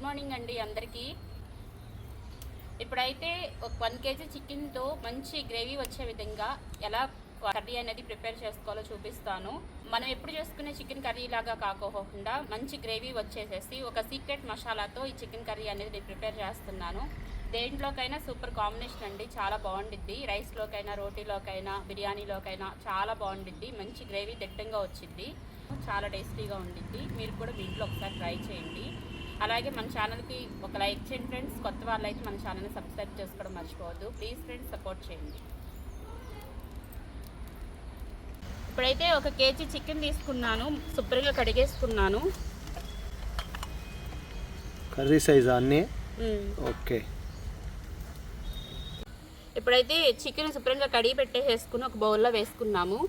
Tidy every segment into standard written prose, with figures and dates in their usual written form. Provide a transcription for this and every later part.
Morning అండి అందరికీ. ఇప్పుడైతే ఒక 1 కేజీ చికెన్తో మంచి గ్రేవీ వచ్చే విధంగా ఎలా కర్రీ అనేది ప్రిపేర్ చేసుకోవాలో చూపిస్తాను. మనం ఎప్పుడు చేసుకునే చికెన్ కర్రీ లాగా కాకోకుండా మంచి గ్రేవీ వచ్చేసేసి ఒక సీక్రెట్ మసాలాతో ఈ చికెన్ కర్రీ అనేది నేను ప్రిపేర్ చేస్తున్నాను. దేంట్లోకైనా సూపర్ కాంబినేషన్ అండి, చాలా బాగుండిద్ది. రైస్లోకైనా, రోటీలోకైనా, బిర్యానీలోకైనా చాలా బాగుండిద్ది. మంచి గ్రేవీ దిట్టంగా వచ్చింది, చాలా టేస్టీగా ఉండిద్ది. మీరు కూడా మీ ఇంట్లో ఒకసారి ట్రై చేయండి. అలాగే మన ఛానల్కి ఒక లైక్ చేయండి ఫ్రెండ్స్. కొత్త వాళ్ళు అయితే మన ఛానల్ని సబ్స్క్రైబ్ చేసుకోవడం మర్చిపోవద్దు ప్లీజ్ ఫ్రెండ్స్, సపోర్ట్ చేయండి. ఇప్పుడైతే 1 కేజీ చికెన్ తీసుకున్నాను, శుభ్రంగా కడిగేసుకున్నాను. కర్రీ సైజ్ అన్నీ ఓకే. ఇప్పుడైతే చికెన్ శుభ్రంగా కడిగి పెట్టేసుకుని ఒక బౌల్లో వేసుకున్నాము.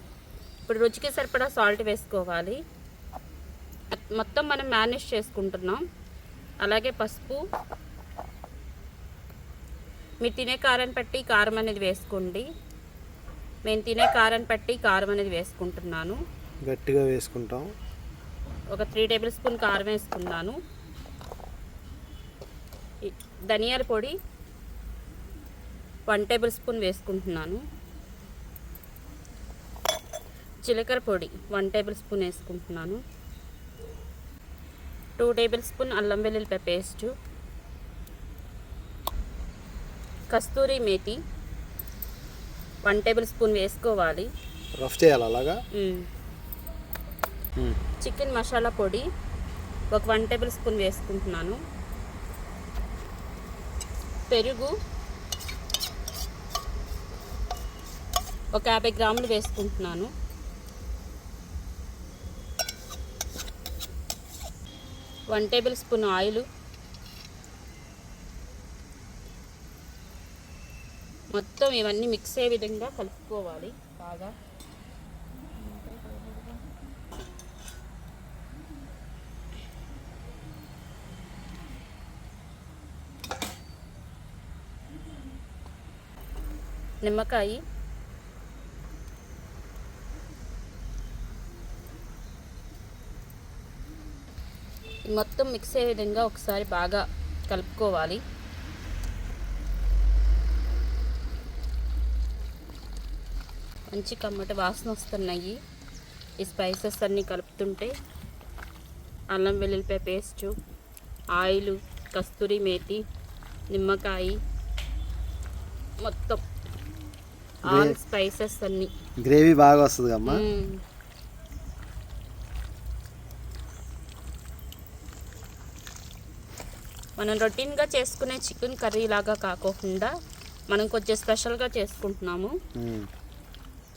ఇప్పుడు రుచికి సరిపడా సాల్ట్ వేసుకోవాలి. మొత్తం మనం మ్యారినేట్ చేసుకుంటున్నాం. అలాగే పసుపు, మీరు తినే కారం పట్టి కారం అనేది వేసుకోండి. నేను తినే కారం పట్టి కారం అనేది వేసుకుంటున్నాను. గట్టిగా వేసుకుంటాం. ఒక 3 టేబుల్ స్పూన్ కారం వేసుకున్నాను. ధనియాల పొడి 1 టేబుల్ స్పూన్ వేసుకుంటున్నాను. జీలకర్ర పొడి 1 టేబుల్ స్పూన్ వేసుకుంటున్నాను. 2 టేబుల్ స్పూన్ అల్లం వెల్లుల్లిపాయ పేస్టు, కస్తూరి మేతి 1 టేబుల్ స్పూన్ వేసుకోవాలి. రఫ్ చేయాలి అలాగా. చికెన్ మసాలా పొడి ఒక 1 టేబుల్ స్పూన్ వేసుకుంటున్నాను. పెరుగు ఒక 50 గ్రాములు వేసుకుంటున్నాను. వన్ టేబుల్ స్పూన్ ఆయిల్, మొత్తం ఇవన్నీ మిక్స్ అయ్యే విధంగా కలుపుకోవాలి బాగా. నిమ్మకాయ, మొత్తం మిక్స్ అయ్యే విధంగా ఒకసారి బాగా కలుపుకోవాలి. మంచి కమ్మటి వాసన వస్తున్నాయి ఈ స్పైసెస్ అన్నీ కలుపుతుంటే. అల్లం వెల్లుల్లిపాయ పేస్టు, ఆయిల్, కస్తూరి మేతి, నిమ్మకాయ, మొత్తం ఆల్ స్పైసెస్ అన్నీ. గ్రేవీ బాగా వస్తుంది అమ్మా. మనం రొటీన్గా చేసుకునే చికెన్ కర్రీ లాగా కాకోకుండా మనం కొంచెం స్పెషల్గా చేసుకుంటున్నాము.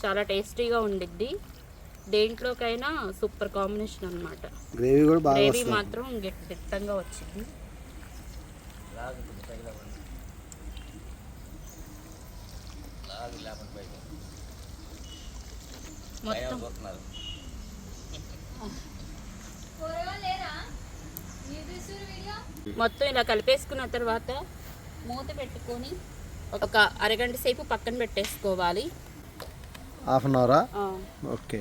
చాలా టేస్టీగా ఉండిద్ది. దేంట్లోకైనా సూపర్ కాంబినేషన్ అన్నమాట. గ్రేవీ మాత్రం దిట్టంగా వచ్చింది. మొత్తం ఇలా కలిపేసుకున్న తర్వాత మూత పెట్టుకొని ఒక అరగంట సేపు పక్కన పెట్టేసుకోవాలి. హాఫ్ అన్ అవరా? ఓకే.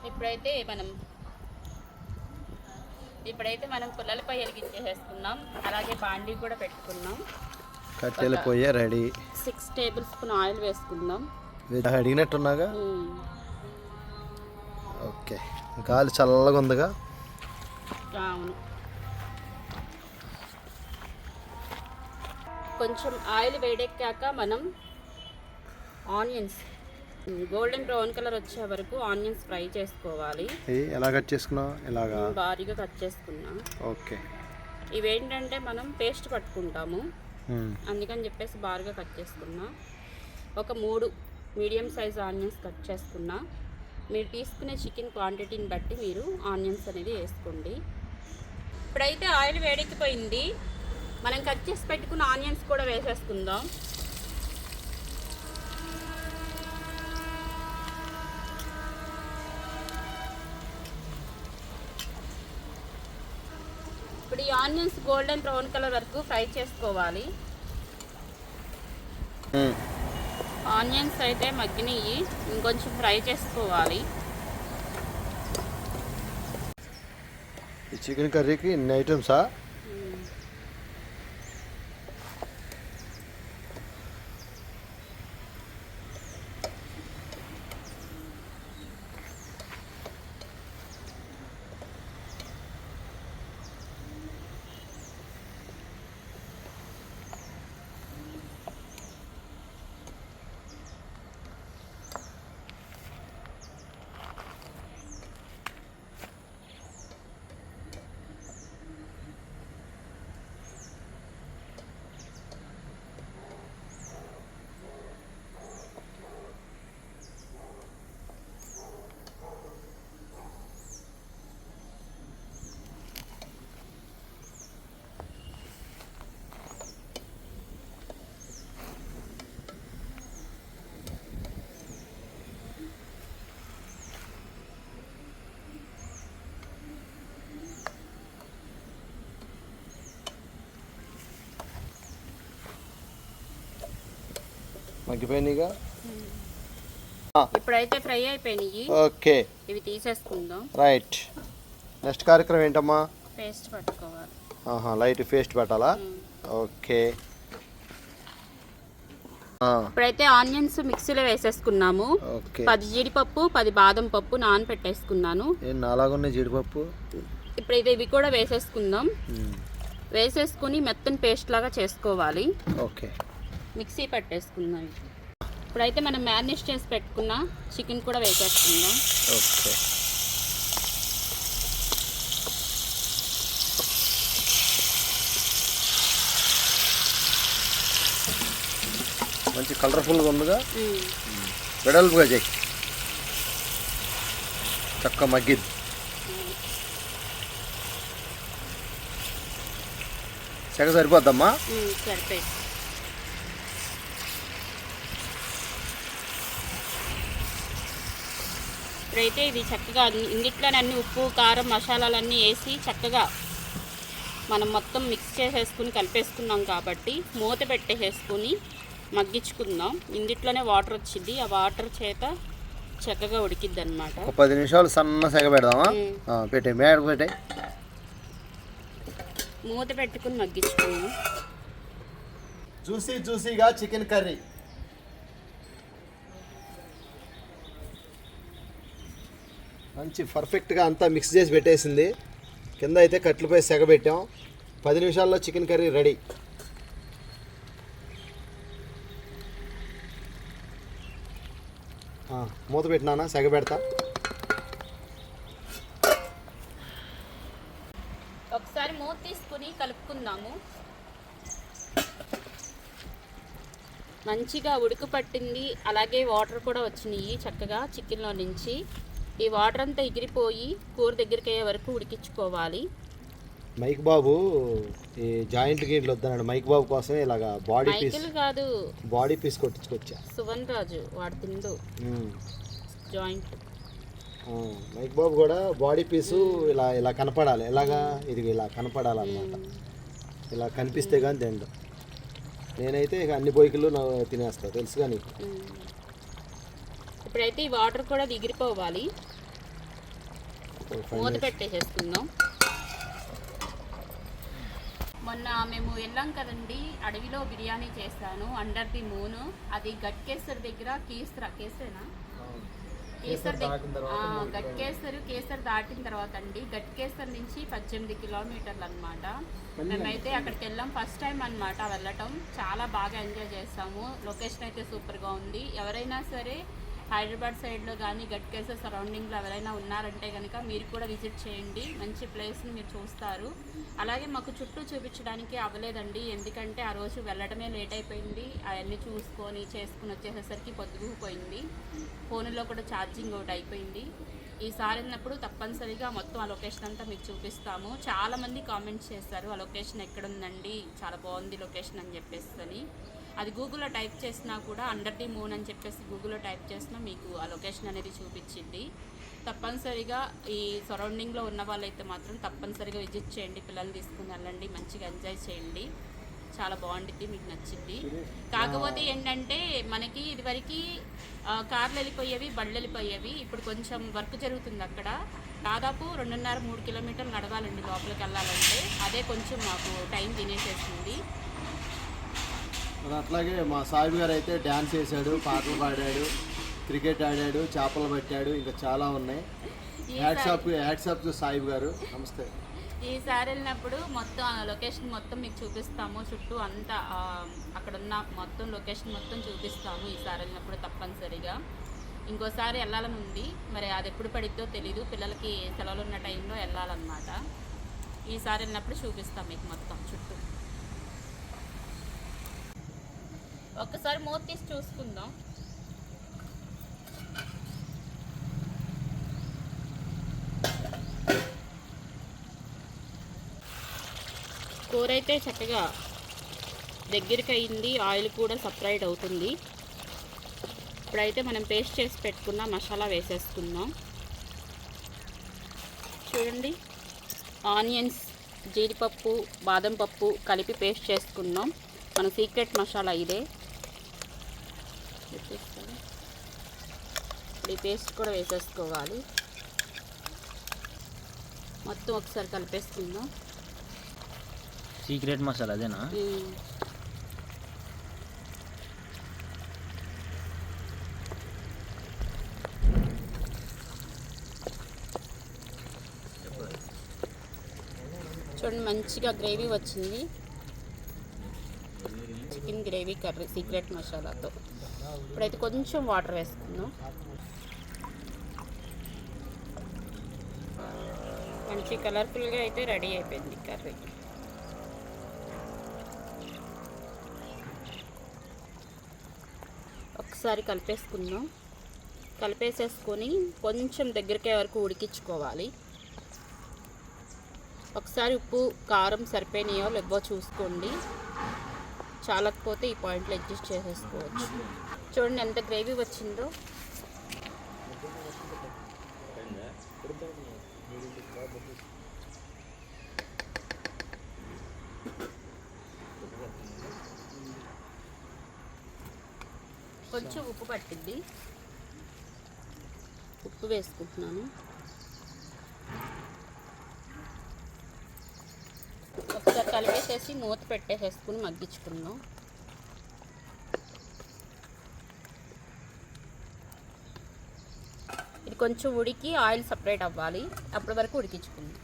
ఇప్పుడైతే మనం పుల్లలపై వెలిగించేసేసుకున్నాం. అలాగే బాండీ కూడా పెట్టుకున్నాం. కట్టెల పొయ్యి రెడీ. 6 టేబుల్ స్పూన్ ఆయిల్ వేసుకుందాం. అడిగినట్టున్నాగా. ఓకే. గాలి చల్లగా ఉందిగా. అవును. కొంచెం ఆయిల్ వేడెక్కాక మనం ఆనియన్స్ గోల్డెన్ బ్రౌన్ కలర్ వచ్చే వరకు ఆనియన్స్ ఫ్రై చేసుకోవాలి. ఎలా కట్ చేసుకున్నావు? ఇలాగా భారీగా కట్ చేసుకున్నా. ఓకే. ఇవేంటంటే మనం పేస్ట్ పట్టుకుంటాము, అందుకని చెప్పేసి భారీగా కట్ చేసుకున్నా. ఒక 3 మీడియం సైజ్ ఆనియన్స్ కట్ చేసుకున్నా. మీరు తీసుకునే చికెన్ క్వాంటిటీని బట్టి మీరు ఆనియన్స్ అనేది వేసుకోండి. ఇప్పుడైతే ఆయిల్ వేడెక్కిపోయింది. మనం కట్ చేసి పెట్టుకున్న ఆనియన్స్ కూడా వేసేసుకుందాం. ఇప్పుడు ఈ ఆనియన్స్ గోల్డెన్ బ్రౌన్ కలర్ వరకు ఫ్రై చేసుకోవాలి. ఆనియన్స్ అయితే మగ్గినవి, ఇంకొంచెం ఫ్రై చేసుకోవాలి. ఈ చికెన్ కర్రీకి ఇన్ని ఐటమ్సా? మగ్గిపోయినాయిగా. ఇప్పుడైతే ఫ్రై అయిపోయినాయి. ఓకే, ఇవి తీసేసుకుందాం. రైట్. నెక్స్ట్ కార్యక్రమం ఏంటమ్మా? పేస్ట్ పట్టుకోవాలి. లైట్ పేస్ట్ పెట్టాలా? ఓకే. ఇప్పుడైతే ఆనియన్స్ మిక్సీలో వేసేసుకున్నాము. 10 జీడిపప్పు 10 బాదం పప్పు నానబెట్టేసుకున్నాను. నాలాగున్నాయి జీడిపప్పు. ఇప్పుడైతే ఇవి కూడా వేసేసుకుందాం. వేసేసుకుని మెత్తని పేస్ట్ లాగా చేసుకోవాలి. ఓకే, మిక్సీ పట్టేసుకుందాం. ఇప్పుడైతే మనం మ్యారినేట్ చేసి పెట్టుకున్న చికెన్ కూడా వేసేసుకుందాం. ఓకే. మంచి కలర్ఫుల్గా ఉందిగా. వెడల్పుగా చేయి, చక్క మగ్గిద్ది. చెక్క సరిపోద్దమ్మా? సరిపోయి. ఇప్పుడైతే ఇది చక్కగా ఇంగిట్లోనే అన్ని ఉప్పు కారం మసాలాలన్నీ వేసి చక్కగా మనం మొత్తం మిక్స్ చేసేసుకుని కలిపేసుకున్నాం కాబట్టి మూత పెట్టేసేసుకుని మగ్గించుకుందాం. ఇందిట్లోనే వాటర్ వచ్చింది, ఆ వాటర్ చేత చక్కగా ఉడికిద్ది అనమాట. 10 నిమిషాలు సన్న సెగ పెడదామా? పెట్టే మేడ పెట్టే, మూత పెట్టుకుని మగ్గించుకుందాం. జ్యూసీగా చికెన్ కర్రీ. మంచి పర్ఫెక్ట్గా అంతా మిక్స్ చేసి పెట్టేసింది. కింద అయితే కట్లపై సెగ పెట్టాం. 10 నిమిషాల్లో చికెన్ కర్రీ రెడీ. మూత పెట్టినానా? సెగ పెడతా. ఒకసారి మూత తీసుకుని కలుపుకుందాము. మంచిగా ఉడుకు పట్టింది, అలాగే వాటర్ కూడా వచ్చినాయి చక్కగా చికెన్లో నుంచి. ఈ వాటర్ అంతా ఎగిరిపోయి కూర దగ్గరికి అయ్యే వరకు ఉడికించుకోవాలి. మైక్ బాబు ఈ జాయింట్ గీట్లు వద్దన్నాడు. మైక్ బాబు కోసం ఇలాగా బాడీ పీస్ కొట్టించుకొచ్చా. సువన్ రాజు వాడు తిండు జాయింట్. మైక్ బాబు కూడా బాడీ పీసు ఇలా కనపడాలి. ఎలాగా ఇది ఇలా కనపడాలన్నమాట. ఇలా కనిపిస్తే కానీ తిండు. నేనైతే ఇక అన్ని బొయ్యిలు తినేస్తా, తెలుసుగా నీకు. ఇప్పుడైతే ఈ వాటర్ కూడా ఎగిరిపోవాలి. మూత పెట్టేసేసుకుందాం. మొన్న మేము వెళ్ళాం కదండి, అడవిలో బిర్యానీ చేశాను అండర్ ది మూన్. అది గట్కేసర్ దగ్గర కేసరేనా కేసర్ దాటిన తర్వాత అండి. గట్కేసర్ నుంచి 18 కిలోమీటర్లు అనమాట. మేమైతే అక్కడికి వెళ్ళాం, ఫస్ట్ టైం అనమాట వెళ్ళటం. చాలా బాగా ఎంజాయ్ చేస్తాము. లొకేషన్ అయితే సూపర్గా ఉంది. ఎవరైనా సరే హైదరాబాద్ సైడ్లో కానీ గట్కేసర్ సరౌండింగ్లో ఎవరైనా ఉన్నారంటే కనుక మీరు కూడా విజిట్ చేయండి. మంచి ప్లేస్ని మీరు చూస్తారు. అలాగే మాకు చుట్టూ చూపించడానికి అవ్వలేదండి, ఎందుకంటే ఆ రోజు వెళ్ళడమే లేట్ అయిపోయింది. అవన్నీ చూసుకొని చేసుకుని వచ్చేసేసరికి పొద్దుపోయింది. ఫోన్లో కూడా ఛార్జింగ్ ఒకటి అయిపోయింది. ఈసారి వెళ్ళినప్పుడు తప్పనిసరిగా మొత్తం ఆ లొకేషన్ అంతా మీకు చూపిస్తాము. చాలామంది కామెంట్స్ చేశారు, ఆ లొకేషన్ ఎక్కడుందండి, చాలా బాగుంది లొకేషన్ అని చెప్పేసి. అది గూగుల్లో టైప్ చేసినా కూడా అండర్ ది మూన్ అని చెప్పేసి గూగుల్లో టైప్ చేసినా మీకు ఆ లొకేషన్ అనేది చూపించింది. తప్పనిసరిగా ఈ సరౌండింగ్లో ఉన్న వాళ్ళైతే మాత్రం తప్పనిసరిగా విజిట్ చేయండి. పిల్లల్ని తీసుకుని వెళ్ళండి, మంచిగా ఎంజాయ్ చేయండి. చాలా బాగుంటుంది, మీకు నచ్చింది. కాకపోతే ఏంటంటే మనకి ఇదివరకు కార్లు వెళ్ళిపోయేవి, బళ్ళు వెళ్ళిపోయేవి. ఇప్పుడు కొంచెం వర్క్ జరుగుతుంది అక్కడ. దాదాపు 2.5-3 కిలోమీటర్లు నడవాలండి లోపలికి వెళ్ళాలంటే. అదే కొంచెం మాకు టైం తినేసేస్తుంది. అట్లాగే మా సాయిబు గారు అయితే డ్యాన్స్ చేశాడు, పాటలు పాడాడు, క్రికెట్ ఆడాడు, చేపలు పట్టాడు, ఇంకా చాలా ఉన్నాయి. హ్యాట్సాప్ సాయిబు గారు, నమస్తే. ఈసారి వెళ్ళినప్పుడు మొత్తం లొకేషన్ మొత్తం మీకు చూపిస్తాము. చుట్టూ అంతా అక్కడున్న మొత్తం లొకేషన్ మొత్తం చూపిస్తాము ఈసారి వెళ్ళినప్పుడు తప్పనిసరిగా. ఇంకోసారి వెళ్ళాలని ఉంది, మరి అది ఎప్పుడు పడిద్దో తెలీదు. పిల్లలకి సెలవులు ఉన్న టైంలో వెళ్ళాలన్నమాట. ఈసారి వెళ్ళినప్పుడు చూపిస్తాం మీకు మొత్తం చుట్టూ. ఒక్కసారి మూత తీసి చూసుకుందాం. కూర అయితే చక్కగా దగ్గరికి అయింది, ఆయిల్ కూడా సపరేట్ అవుతుంది. ఇప్పుడైతే మనం పేస్ట్ చేసి పెట్టుకున్న మసాలా వేసేసుకుందాం. చూడండి, ఆనియన్స్, జీడిపప్పు, బాదం పప్పు కలిపి పేస్ట్ చేసుకుందాం. మన సీక్రెట్ మసాలా ఇదే. ఇప్పుడు ఈ పేస్ట్ కూడా వేసేసుకోవాలి. మొత్తం ఒకసారి కలిపేసుకుందాం. సీక్రెట్ మసాలా అదేనా? చూడండి, మంచిగా గ్రేవీ వచ్చింది. చికెన్ గ్రేవీ కర్రీ సీక్రెట్ మసాలాతో. ఇప్పుడైతే కొంచెం వాటర్ వేసుకుందాం. మంచి కలర్ఫుల్గా అయితే రెడీ అయిపోయింది కర్రీ. ఒకసారి కలిపేసుకుందాం. కలిపేసేసుకొని కొంచెం దగ్గరికి వరకు ఉడికించుకోవాలి. ఒకసారి ఉప్పు కారం సరిపోయినాయో లేవో చూసుకోండి. చాలకపోతే ఈ పాయింట్లో అడ్జస్ట్ చేసేసుకోవచ్చు. చూడండి ఎంత గ్రేవీ వచ్చిందో. కొంచెం ఉప్పు పట్టింది, ఉప్పు వేసుకుంటున్నాను. ఒకసారి కలిపేసేసి మూత పెట్టేసేసుకుని మగ్గించుకుందాం. ఇది కొంచెం ఉడికి ఆయిల్ సపరేట్ అవ్వాలి, అప్పటి వరకు ఉడికించుకుందాం.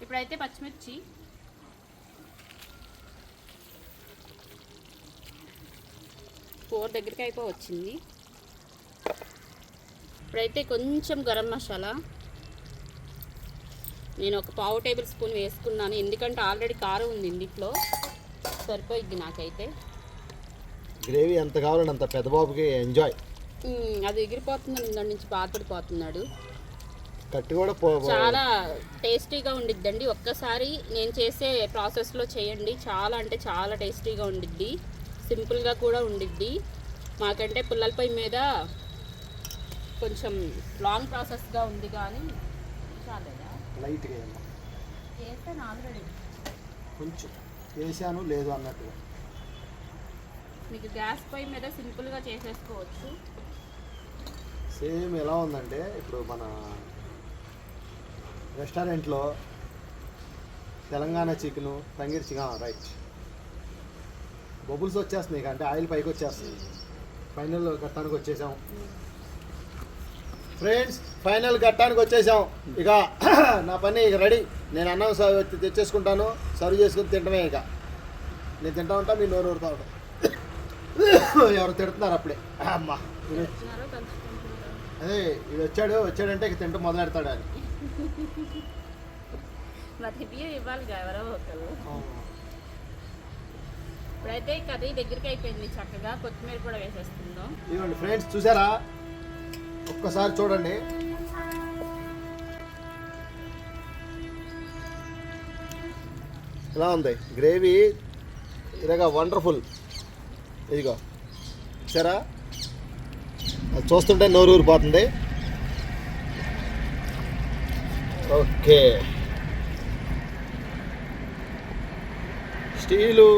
ఇప్పుడైతే పచ్చిమిర్చి, కూర దగ్గరికి అయిపో వచ్చింది. ఇప్పుడైతే కొంచెం గరం మసాలా నేను ఒక 1/2 టేబుల్ స్పూన్ వేసుకున్నాను, ఎందుకంటే ఆల్రెడీ కారం ఉంది ఇందులో, సరిపోయిద్ది నాకైతే. గ్రేవీ ఎంత కావాలంటే అంత పెద్దబాబుకి ఎంజాయ్. అది ఎగిరిపోతుందని దాని నుంచి బాధపడిపోతున్నాడు. కట్టి కూడా చాలా టేస్టీగా ఉండిద్దండి. ఒక్కసారి నేను చేసే ప్రాసెస్లో చేయండి, చాలా అంటే చాలా టేస్టీగా ఉండిద్ది. సింపుల్గా కూడా ఉండిద్ది. మాకంటే పుల్లల పొయ్యి మీద కొంచెం లాంగ్ ప్రాసెస్గా ఉంది, కానీ చాలేదా లైట్గా చేస్తాను ఆల్రెడీ. కొంచెం వేసాను లేదు అన్నట్టుగా. మీకు గ్యాస్ పొయ్యి మీద సింపుల్గా చేసేసుకోవచ్చు. సేమ్ ఎలా ఉందంటే ఇప్పుడు మన రెస్టారెంట్లో Telangana chicken, tangri chicken, right, bubbles వచ్చేస్తున్నాయి, అంటే ఆయిల్ పైకి వచ్చేస్తుంది. ఫైనల్ ఘట్టానికి వచ్చేసాం ఫ్రెండ్స్, ఫైనల్ ఘట్టానికి వచ్చేసాం. ఇక నా పని ఇక రెడీ. నేను అన్నం తెచ్చేసుకుంటాను, సర్వ్ చేసుకుని తింటమే. ఇక నేను తింటా ఉంటా, మీ నోరు ఊరుతా ఉంటా. ఎవరు తిడుతున్నారు అప్పుడే, అమ్మా అదే ఇది వచ్చాడంటే ఇక తింటూ మొదలెడతాడు అని. ఇప్పుడైతే కర్రీ దగ్గరికి అయిపోయింది, చక్కగా కొత్తిమీర కూడా వేసేస్తుందాం. ఇదిగోండి ఫ్రెండ్స్, చూసారా ఒక్కసారి చూడండి. ఇలా ఉంది గ్రేవీ, ఇలాగా వండర్ఫుల్. ఇదిగో సరే, అది చూస్తుంటే నోరు ఊరిపోతుంది. ఓకే, స్టీలు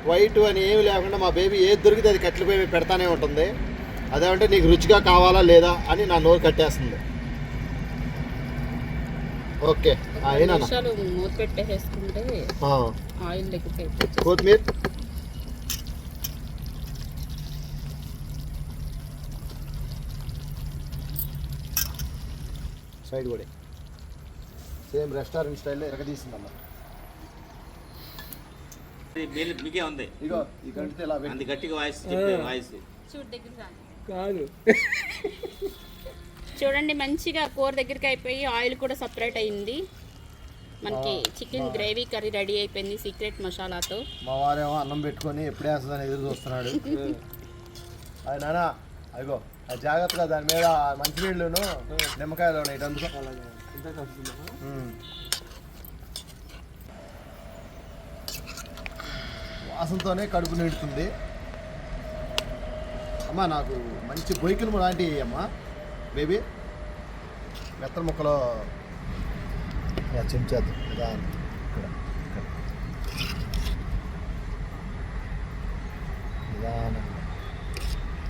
వైట్ అని ఏమి లేకుండా మా బేబీ ఏది దొరికితే అది కట్టెల పొయ్యి మీద పెడతానే ఉంటుంది. అదేమంటే నీకు రుచిగా కావాలా లేదా అని నా నోరు కట్టేస్తుంది. ఓకే, అయినా నిమిషాలు మూత పెట్టేసుకుంటే ఆయిల్ దగ్గర కొత్తిమీర, సైడ్ కూడా సేమ్ రెస్టారెంట్ స్టైల్లో ఎరగదీసిందమ్మా. మీకే ఉంది ఇగో ఈ గంటితే ఇలా అంత గట్టిగా వాయిస్ వాయిస్ చూడు దగ్గర కాదు. చూడండి మంచిగా కూర దగ్గరికి అయిపోయి ఆయిల్ కూడా సపరేట్ అయింది. మనకి చికెన్ గ్రేవీ కర్రీ రెడీ అయిపోయింది సీక్రెట్ మసాలాతో. మా వారేమో అన్నం పెట్టుకొని ఎప్పుడే వేస్తుందని ఎదురు చూస్తున్నాడు. అది నానా అదిగో అది జాగ్రత్తగా దాని మీద మంచినీళ్ళను నిమ్మకాయలు ఉన్నాయి అందుకో. వాసనతోనే కడుపు నిండుతుంది. అమ్మా నాకు మంచి బొయ్యలు లాంటివి అమ్మా బేబీ. మెత్తల ముక్కలో చెంచాదు ఇక్కడ నిదానంగా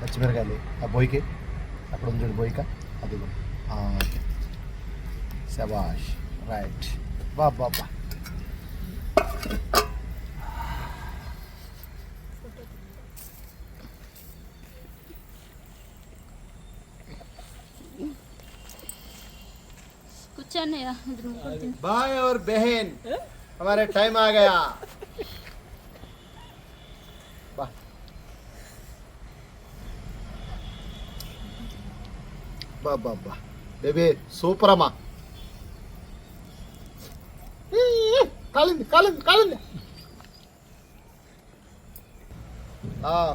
పచ్చిమిరకాయలు ఆ బొయ్యికి అక్కడ ఉంది చూడు బొయ్యిక అది శబాష్ రైట్ బాబా. भाई और बहन हमारे टाइम आ गया. बाबा बेबी सूपर अम्मा. కాలింది కాలింది కాలింది.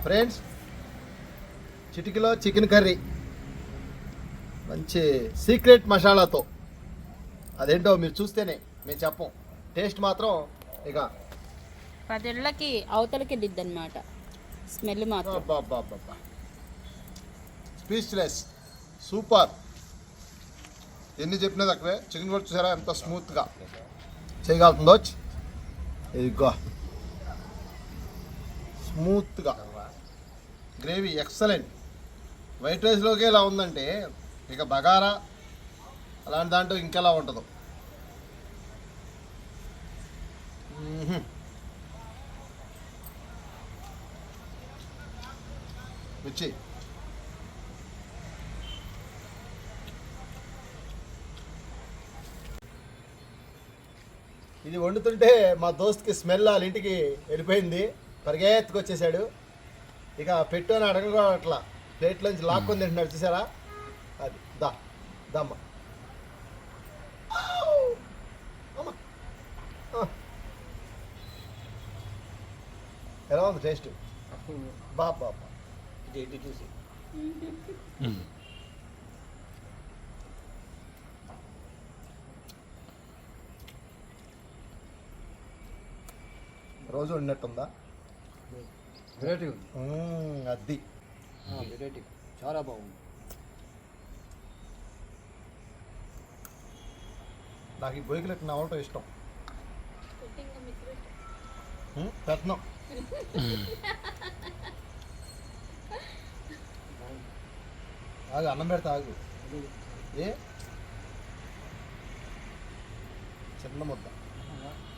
ఫ్రెండ్స్, చిటికలో చికెన్ కర్రీ మంచి సీక్రెట్ మసాలాతో. అదేంటో మీరు చూస్తేనే మేము చెప్పం. టేస్ట్ మాత్రం ఇక 10 ఏళ్ళకి అవతలకి వెళ్ళిద్ది అనమాట. స్మెల్ మాత్రం స్పీచ్లెస్. సూపర్. ఎన్ని చెప్పినా తక్కువే. చికెన్ కూడా చూసారా ఎంత స్మూత్గా చేయగలుగుతుందో. ఇదిగో స్మూత్గా గ్రేవీ ఎక్సలెంట్. వైట్ రైస్లోకి ఇలా ఉందంటే ఇక బగారా అలాంటి దాంట్లో ఇంకెలా ఉంటుందో. వచ్చి ఇది వండుతుంటే మా దోస్తుకి స్మెల్ వాళ్ళ ఇంటికి వెళ్ళిపోయింది. పరిగెత్తుకు వచ్చేసాడు. ఇక పెట్టు అని అడగగా అట్లా ప్లేట్లోంచి లాక్కొని తింటున్నాడు. చూసారా? అది దమ్మ. ఎలా ఉంది టేస్ట్? బాబా చూసి రోజు వండినట్టుందా? అది చాలా బాగుంది. నాకు ఈ బొయ్యిలకు నవ్వటం ఇష్టం. పెట్టను. ఆగు, అన్నం పెడతా ఆగు. ఏ చిన్న ముద్ద.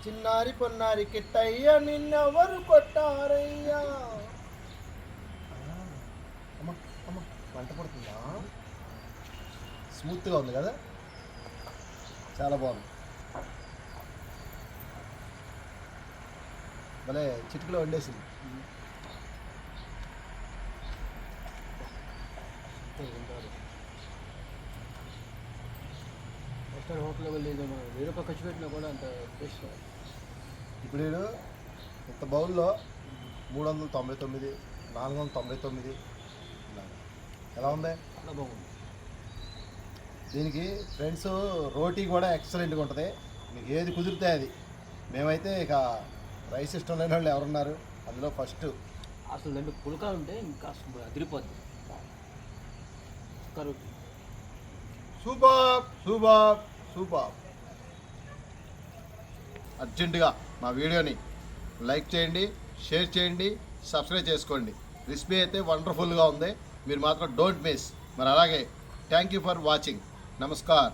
చిన్నారి పొన్నారి కిట్టయ్య నిన్నెవరు కొట్టారయ్యా. అమ్మ అమ్మ వంట పడుతుందా? స్మూత్గా ఉంది కదా, చాలా బాగుంది. భలే చిటికలో వండేసింది. హోటల్ వెళ్ళి వేరే ఖర్చు పెట్టినా కూడా అంత టేస్ట్. ఇప్పుడు నేను ఇంత బౌల్లో 399, 499 ఎలా ఉంది? చాలా బాగుంది. దీనికి ఫ్రెండ్స్ రోటీ కూడా ఎక్సలెంట్గా ఉంటుంది. మీకు ఏది కుదిరితే అది. మేమైతే ఇక రైస్ ఇష్టం లేని వాళ్ళు ఎవరున్నారు? అందులో ఫస్ట్ అసలు రెండు పుల్కాలు ఉంటే ఇంకా అసలు అదిరిపోద్ది. కరోటి సూపర్ సూపర్ సూపర్. అర్జెంటుగా మా వీడియోని లైక్ చేయండి, షేర్ చేయండి, సబ్స్క్రైబ్ చేసుకోండి. రెసిపీ అయితే వండర్ఫుల్గా ఉంది. మీరు మాత్రం డోంట్ మిస్. మరి అలాగే thank you for watching. Namaskar.